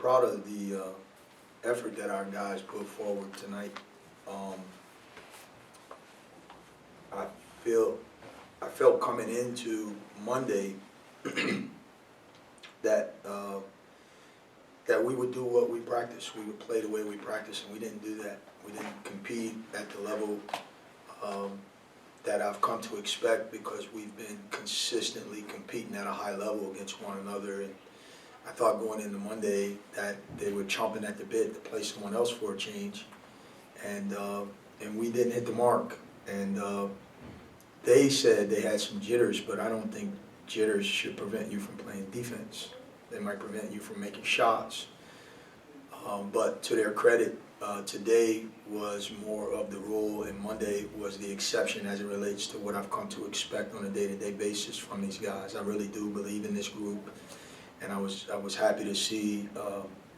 proud of the effort that our guys put forward tonight. I felt coming into Monday that we would do what we practice. We would play the way we practice, and we didn't do that. We didn't compete at the level that I've come to expect, because we've been consistently competing at a high level against one another. And I thought going into Monday that they were chomping at the bit to play someone else for a change, and we didn't hit the mark. And they said they had some jitters, but I don't think jitters should prevent you from playing defense. They might prevent you from making shots. But to their credit, today was more of the rule, and Monday was the exception as it relates to what I've come to expect on a day-to-day basis from these guys. I really do believe in this group, and I was happy to see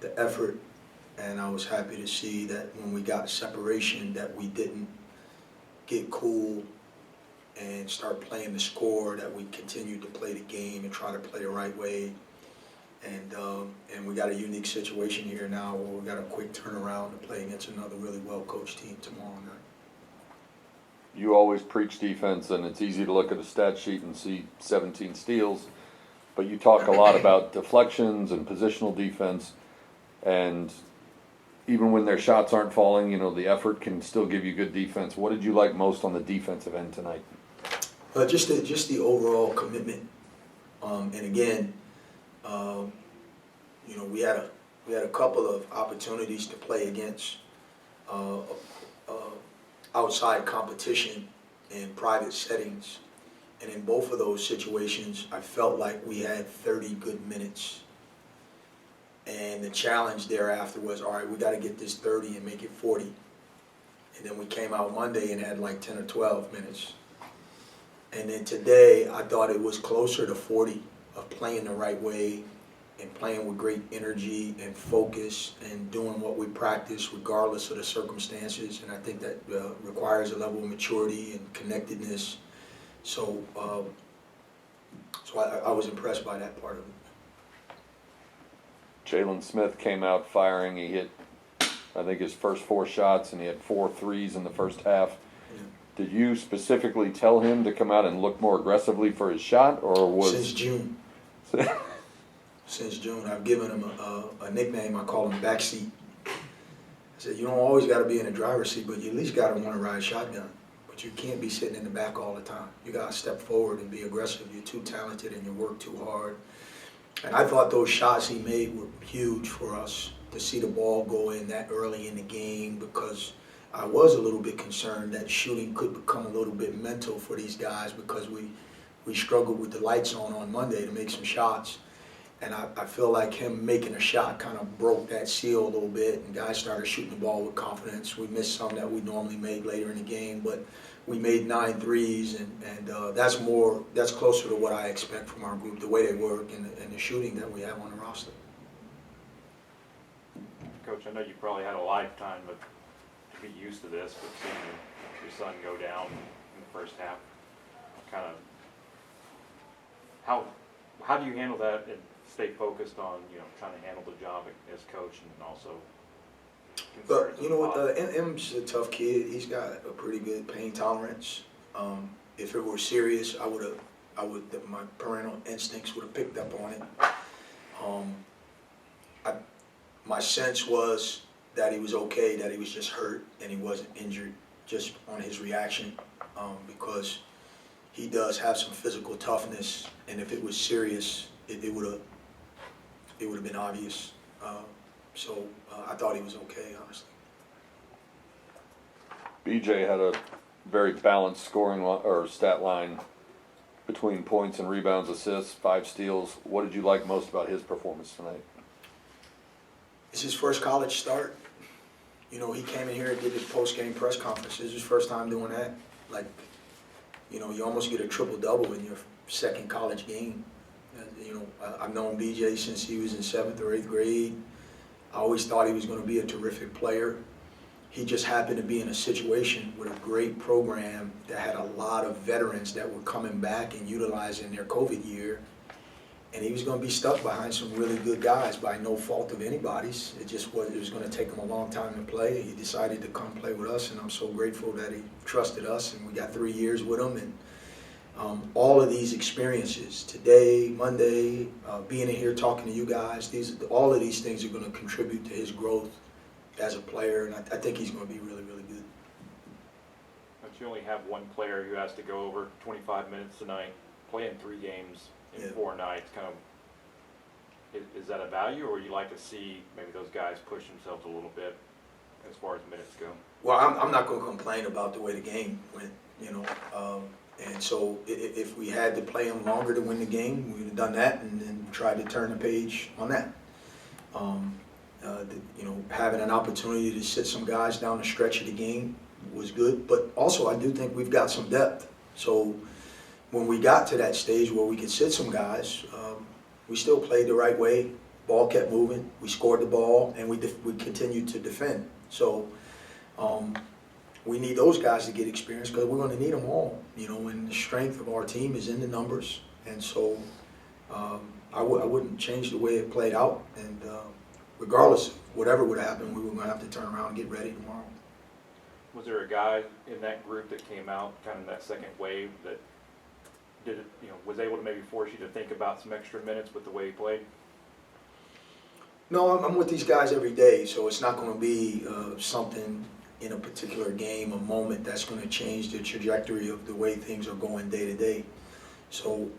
the effort, and I was happy to see that when we got separation that we didn't get cool and start playing the score, that we continued to play the game and try to play the right way. And we got a unique situation here now where we got a quick turnaround to play against another really well-coached team tomorrow night. You always preach defense, and it's easy to look at a stat sheet and see 17 steals, but you talk a lot about deflections and positional defense, and even when their shots aren't falling, you know, the effort can still give you good defense. What did you like most on the defensive end tonight? Just the overall commitment, and again, you know, we had a couple of opportunities to play against outside competition in private settings, and in both of those situations, I felt like we had 30 good minutes. And the challenge thereafter was, all right, we got to get this 30 and make it 40. And then we came out Monday and had like 10 or 12 minutes. And then today, I thought it was closer to 40 of playing the right way and playing with great energy and focus and doing what we practice regardless of the circumstances. And I think that requires a level of maturity and connectedness. So, I was impressed by that part of it. Jalen Smith came out firing. He hit, I think, his first 4 shots, and he had 4 threes in the first half. Yeah. Did you specifically tell him to come out and look more aggressively for his shot, or was... Since June. Since June, I've given him a nickname. I call him Backseat. I said, you don't always got to be in the driver's seat, but you at least got to want to ride shotgun. But you can't be sitting in the back all the time. You got to step forward and be aggressive. You're too talented and you work too hard. And I thought those shots he made were huge for us, to see the ball go in that early in the game, because I was a little bit concerned that shooting could become a little bit mental for these guys, because we struggled with the lights on Monday to make some shots. And I feel like him making a shot kind of broke that seal a little bit, and guys started shooting the ball with confidence. We missed some that we normally made later in the game, but we made 9 threes, and that's closer to what I expect from our group, the way they work and the shooting that we have on the roster. Coach, I know you probably had a lifetime to be used to this, but seeing your son go down in the first half, kind of, how do you handle that and stay focused on, you know, trying to handle the job as coach, and also But you know what, M's a tough kid. He's got a pretty good pain tolerance. If it were serious, my parental instincts would have picked up on it. My sense was that he was okay, that he was just hurt and he wasn't injured, just on his reaction, because he does have some physical toughness, and if it was serious, it would have been obvious. So I thought he was okay, honestly. BJ had a very balanced scoring or stat line between points and rebounds, assists, 5 steals. What did you like most about his performance tonight? It's his first college start. You know, he came in here and did his post-game press conference. It's his first time doing that. Like, you know, you almost get a triple-double in your second college game. You know, I've known BJ since he was in 7th or 8th grade. I always thought he was going to be a terrific player. He just happened to be in a situation with a great program that had a lot of veterans that were coming back and utilizing their COVID year. And he was going to be stuck behind some really good guys by no fault of anybody's. It was going to take him a long time to play. He decided to come play with us, and I'm so grateful that he trusted us, and we got 3 years with him. And all of these experiences, today, Monday, being in here talking to you guys, all of these things are going to contribute to his growth as a player, and I think he's going to be really, really good. But you only have one player who has to go over 25 minutes tonight, playing 3 games in 4 nights. Kind of, is that a value, or you like to see maybe those guys push themselves a little bit as far as minutes go? Well, I'm not going to complain about the way the game went, you know. And so if we had to play him longer to win the game, we would have done that and then tried to turn the page on that. You know, having an opportunity to sit some guys down the stretch of the game was good, but also I do think we've got some depth. So when we got to that stage where we could sit some guys, we still played the right way. Ball kept moving. We scored the ball, and we continued to defend. So we need those guys to get experience because we're going to need them all. You know, and the strength of our team is in the numbers, and so I wouldn't change the way it played out. And regardless of whatever would happen, we were going to have to turn around and get ready tomorrow. Was there a guy in that group that came out, kind of that second wave, that did it, you know, was able to maybe force you to think about some extra minutes with the way he played? No, I'm with these guys every day, so it's not going to be something in a particular game, a moment that's going to change the trajectory of the way things are going day to day. So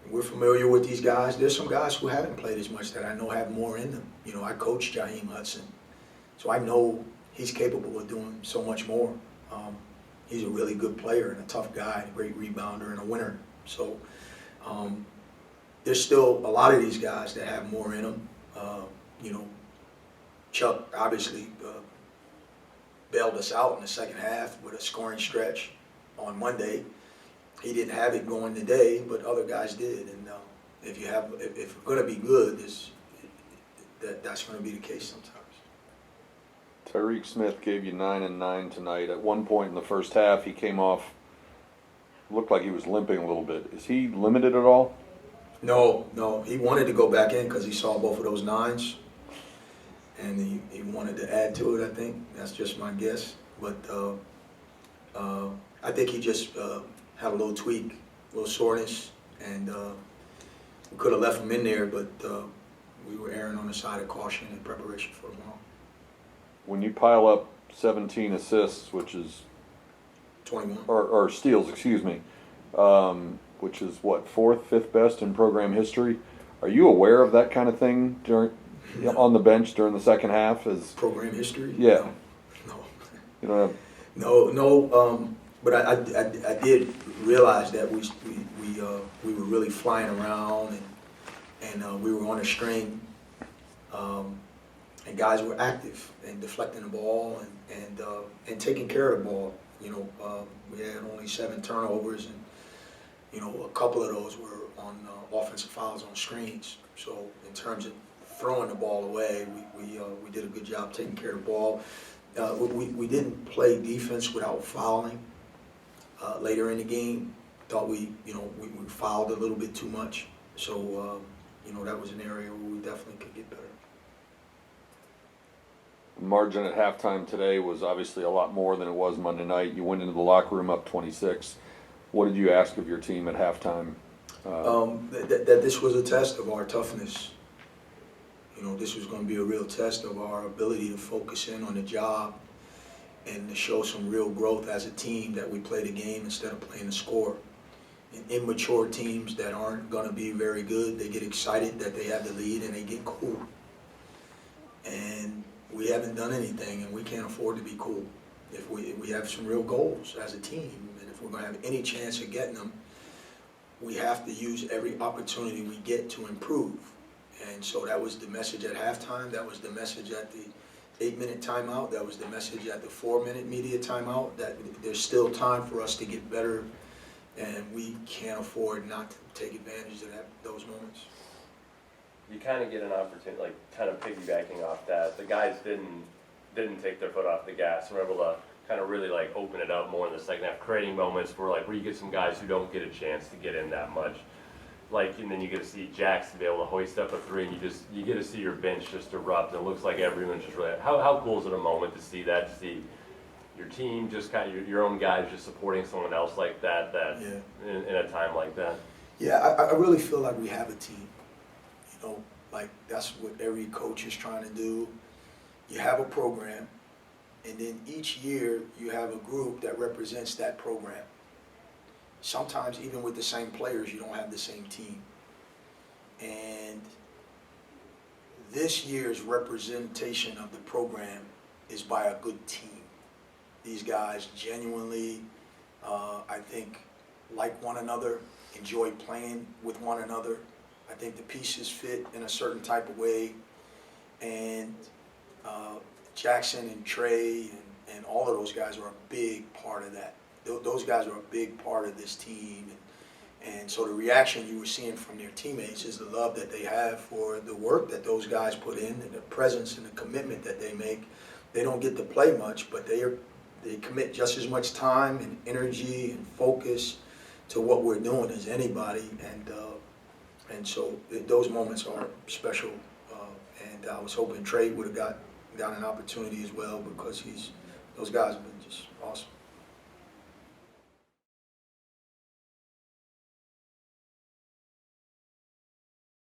we're familiar with these guys. There's some guys who haven't played as much that I know have more in them. You know, I coached Jaheim Hudson, so I know he's capable of doing so much more. He's a really good player and a tough guy, a great rebounder and a winner. So there's still a lot of these guys that have more in them. You know, Chuck obviously bailed us out in the second half with a scoring stretch on Monday. He didn't have it going today, but other guys did. And if we're going to be good, that's going to be the case sometimes. Tyreek Smith gave you 9 and 9 tonight. At one point in the first half, he came off, looked like he was limping a little bit. Is he limited at all? No. He wanted to go back in because he saw both of those 9s. And he wanted to add to it, I think. That's just my guess. But I think he just had a little tweak, a little soreness. And we could have left him in there, but we were erring on the side of caution in preparation for tomorrow. When you pile up 17 assists, which is 21. or steals, excuse me, which is what, 4th, 5th best in program history. Are you aware of that kind of thing on the bench during the second half? As program history? Yeah. No. You don't have. No. But I did realize that we were really flying around and we were on a string. And guys were active and deflecting the ball and taking care of the ball. You know, we had only 7 turnovers, and you know, a couple of those were on offensive fouls on screens. So in terms of throwing the ball away, we did a good job taking care of the ball. We didn't play defense without fouling. Later in the game, thought we fouled a little bit too much. So you know, that was an area where we definitely could get better. The margin at halftime today was obviously a lot more than it was Monday night. You went into the locker room up 26. What did you ask of your team at halftime? That this was a test of our toughness. You know, this was going to be a real test of our ability to focus in on the job and to show some real growth as a team, that we play the game instead of playing the score. And immature teams that aren't going to be very good, they get excited that they have the lead and they get cool. And we haven't done anything, and we can't afford to be cool. If we have some real goals as a team, and if we're going to have any chance of getting them, we have to use every opportunity we get to improve. And so that was the message at halftime. That was the message at the 8-minute timeout. That was the message at the 4-minute media timeout, that there's still time for us to get better, and we can't afford not to take advantage of those moments. You kind of get an opportunity, like kind of piggybacking off that. The guys didn't take their foot off the gas and were able to kind of really like open it up more in the second half, creating moments where you get some guys who don't get a chance to get in that much. like, and then you get to see Jackson be able to hoist up a three, and you get to see your bench just erupt, and it looks like everyone's just really, how cool is it a moment to see that, to see your team, just kind of your own guys just supporting someone else like that, Yeah. in a time like that? Yeah, I really feel like we have a team. You know, like that's what every coach is trying to do. You have a program, and then each year you have a group that represents that program. Sometimes even with the same players, you don't have the same team. And this year's representation of the program is by a good team. These guys genuinely, I think, like one another, enjoy playing with one another. I think the pieces fit in a certain type of way. And Jackson and Trey and all of those guys are a big part of that. Those guys are a big part of this team. And so the reaction you were seeing from their teammates is the love that they have for the work that those guys put in and the presence and the commitment that they make. They don't get to play much, but they commit just as much time and energy and focus to what we're doing as anybody. And so those moments are special. And I was hoping Trey would have got an opportunity as well, because those guys have been just awesome.